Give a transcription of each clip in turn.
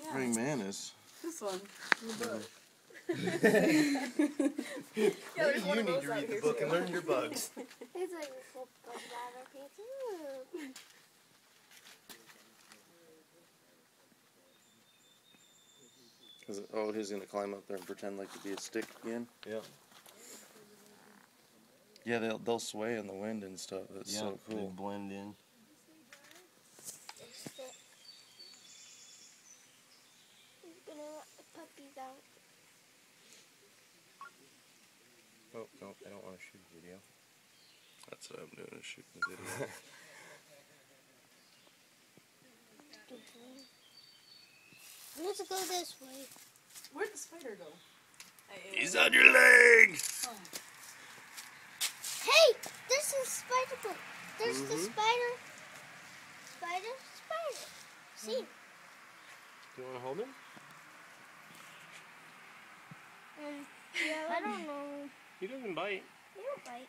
Yeah. Praying mantis. This one. The book. Maybe you need to read the book and learn your bugs. It's like a full bug ladder here too. Oh, he's gonna climb up there and pretend like to be a stick again. Yep. Yeah, they'll sway in the wind and stuff. That's so cool. They blend in. He's gonna let the puppies out. Oh, no, I don't want to shoot a video. That's what I'm doing, is shooting the video. Let's go this way. Where'd the spider go? He's on your leg! Oh. Hey, this is spider book. There's the spider. Spider. See? Do you want to hold him? Yeah, I don't know. He doesn't bite. He don't bite.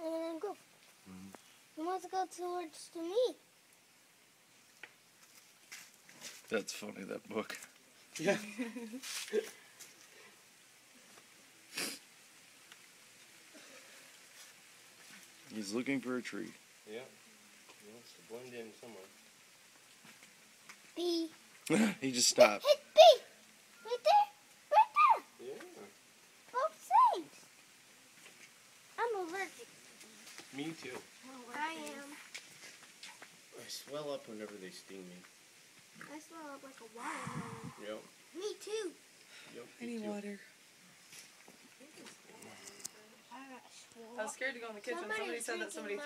And then go. He wants to go towards to me. That's funny, that book. Yeah. He's looking for a tree. Yeah. He wants to blend in somewhere. B. He just stopped. Hit B. Right there. Right there. Yeah. Both sides. I'm allergic. Me too. I am. I swell up whenever they sting me. I smell up like a watermelon. Yep. Me too. Yep. I need water. I got swole. I was scared to go in the kitchen. Somebody said that somebody threw